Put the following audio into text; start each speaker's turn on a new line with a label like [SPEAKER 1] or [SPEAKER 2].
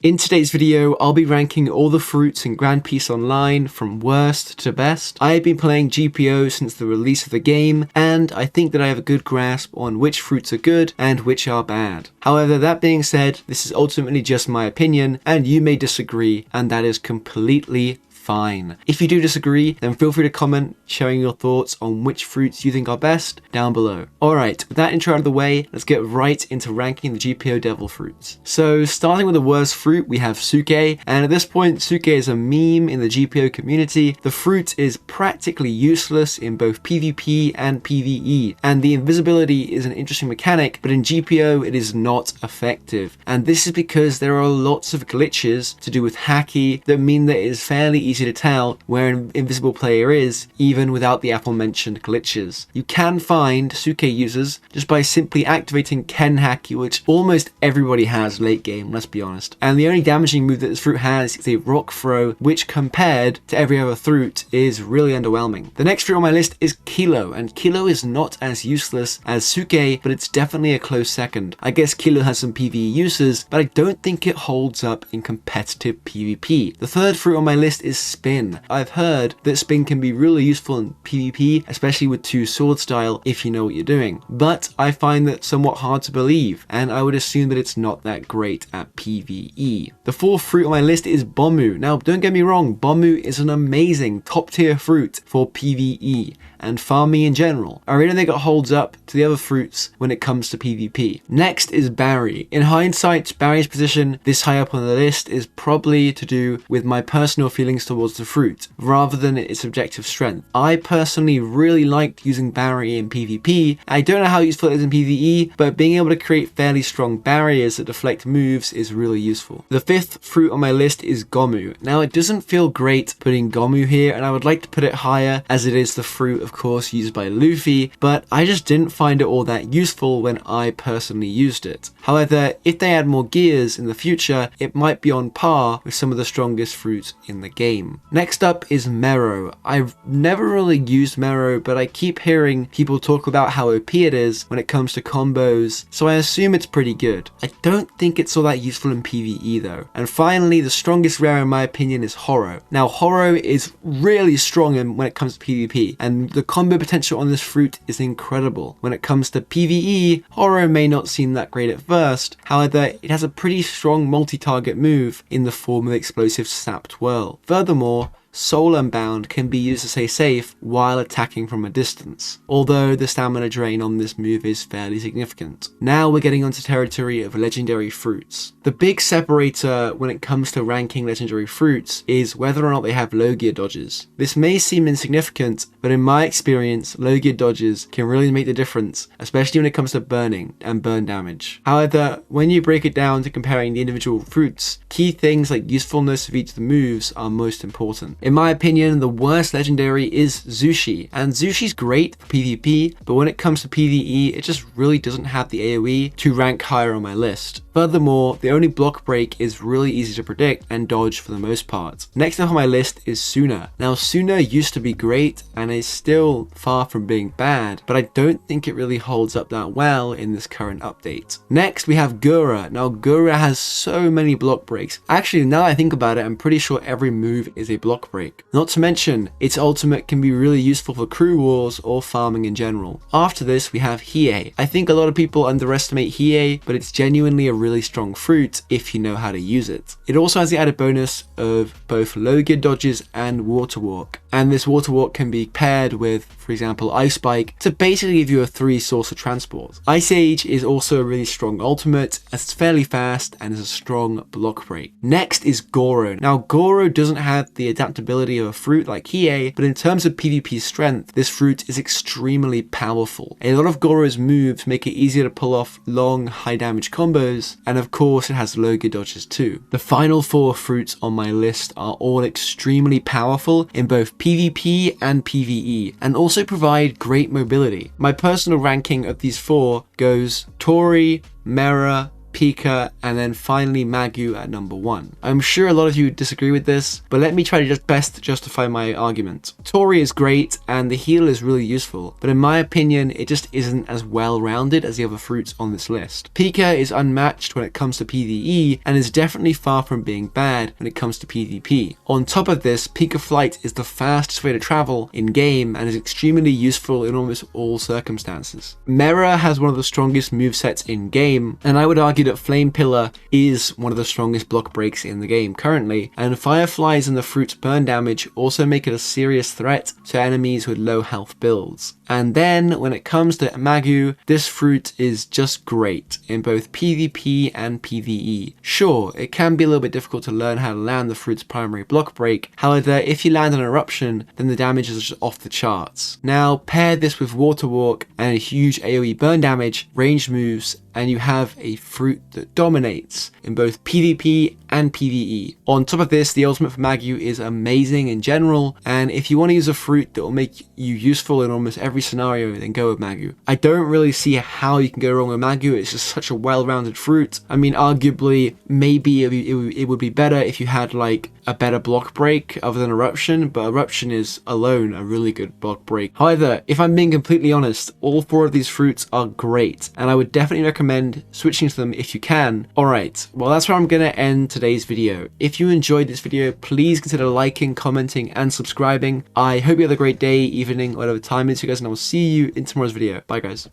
[SPEAKER 1] In today's video, I'll be ranking all the fruits in Grand Peace Online from worst to best. I have been playing GPO since the release of the game, and I think that I have a good grasp on which fruits are good and which are bad. However, that being said, this is ultimately just my opinion, and you may disagree, and that is completely fine. If you do disagree, then feel free to comment sharing your thoughts on which fruits you think are best down below. Alright, with that intro out of the way, let's get right into ranking the GPO devil fruits. So starting with the worst fruit, we have Suke, and at this point Suke is a meme in the GPO community. The fruit is practically useless in both PvP and PvE, and the invisibility is an interesting mechanic, but in GPO it is not effective. And this is because there are lots of glitches to do with Hacky that mean that it is fairly easy to tell where an invisible player is, even without the aforementioned glitches. You can find Suke users just by simply activating Ken Hacky, which almost everybody has late game, let's be honest. And the only damaging move that this fruit has is a rock throw, which compared to every other fruit is really underwhelming. The next fruit on my list is Kilo, and Kilo is not as useless as Suke, but it's definitely a close second. I guess Kilo has some PvE uses, but I don't think it holds up in competitive PvP. The third fruit on my list is Spin. I've heard that Spin can be really useful in PvP, especially with 2 sword style if you know what you're doing. But I find that somewhat hard to believe, and I would assume that it's not that great at PvE. The fourth fruit on my list is Bomu. Now don't get me wrong, Bomu is an amazing top tier fruit for PvE and farming in general. I really think it holds up to the other fruits when it comes to PvP. Next is Barry. In hindsight, Barry's position this high up on the list is probably to do with my personal feelings towards the fruit, rather than its objective strength. I personally really liked using Barry in PvP. I don't know how useful it is in PvE, but being able to create fairly strong barriers that deflect moves is really useful. The fifth fruit on my list is Gomu. Now it doesn't feel great putting Gomu here, and I would like to put it higher as it is the fruit of course used by Luffy, but I just didn't find it all that useful when I personally used it. However, if they add more gears in the future, it might be on par with some of the strongest fruits in the game. Next up is Mero. I've never really used Mero, but I keep hearing people talk about how OP it is when it comes to combos, so I assume it's pretty good. I don't think it's all that useful in PvE though. And finally, the strongest rare in my opinion is Horo. Now Horo is really strong when it comes to PvP, and the combo potential on this fruit is incredible. When it comes to PvE, Horo may not seem that great at first, however it has a pretty strong multi-target move in the form of explosive Snap Twirl. Furthermore, Soul Unbound can be used to stay safe while attacking from a distance, although the stamina drain on this move is fairly significant. Now we're getting onto territory of legendary fruits. The big separator when it comes to ranking legendary fruits is whether or not they have low gear dodges. This may seem insignificant, but in my experience, low gear dodges can really make the difference, especially when it comes to burning and burn damage. However, when you break it down to comparing the individual fruits, key things like usefulness of each of the moves are most important. In my opinion, the worst legendary is Zushi, and Zushi's great for PvP, but when it comes to PvE, it just really doesn't have the AoE to rank higher on my list. Furthermore, the only block break is really easy to predict and dodge for the most part. Next up on my list is Suna. Now Suna used to be great and is still far from being bad, but I don't think it really holds up that well in this current update. Next we have Gura. Now Gura has so many block breaks. Actually, now I think about it, I'm pretty sure every move is a block break. Not to mention, its ultimate can be really useful for crew wars or farming in general. After this we have Hiei. I think a lot of people underestimate Hiei, but it's genuinely a really strong fruit if you know how to use it. It also has the added bonus of both low gear dodges and water walk, and this water walk can be paired with, for example, Ice Spike to basically give you a 3 source of transport. Ice Age is also a really strong ultimate as it's fairly fast and is a strong block break. Next is Goro. Now Goro doesn't have the adaptability of a fruit like Hiei, but in terms of PvP strength, this fruit is extremely powerful. A lot of Goro's moves make it easier to pull off long, high damage combos, and of course it has low gear dodges too. The final 4 fruits on my list are all extremely powerful in both PvP and PvE, and also provide great mobility. My personal ranking of these 4 goes Tori, Mera, Pika, and then finally Magu at number 1. I'm sure a lot of you disagree with this, but let me try to just best justify my argument. Tori is great and the heal is really useful, but in my opinion it just isn't as well-rounded as the other fruits on this list. Pika is unmatched when it comes to PvE and is definitely far from being bad when it comes to PvP. On top of this, Pika Flight is the fastest way to travel in game and is extremely useful in almost all circumstances. Mera has one of the strongest movesets in game, and I would argue that Flame Pillar is one of the strongest block breaks in the game currently, and Fireflies and the fruit's burn damage also make it a serious threat to enemies with low health builds. And then when it comes to Magu, this fruit is just great in both PvP and PvE. Sure, it can be a little bit difficult to learn how to land the fruit's primary block break, however if you land an eruption then the damage is just off the charts. Now pair this with Water Walk and a huge AoE burn damage, ranged moves, and you have a fruit that dominates in both PvP and PvE. On top of this, the ultimate for Magu is amazing in general, and if you want to use a fruit that will make you useful in almost every scenario, then go with Magu. I don't really see how you can go wrong with Magu. It's just such a well-rounded fruit. I mean, arguably, maybe it would be better if you had like a better block break other than Eruption, but Eruption is alone a really good block break. However, if I'm being completely honest, all 4 of these fruits are great, and I would definitely recommend switching to them if you can. Alright, well that's where I'm gonna end today's video. If you enjoyed this video, please consider liking, commenting, and subscribing. I hope you have a great day, evening, whatever time it is you guys, and I will see you in tomorrow's video. Bye guys.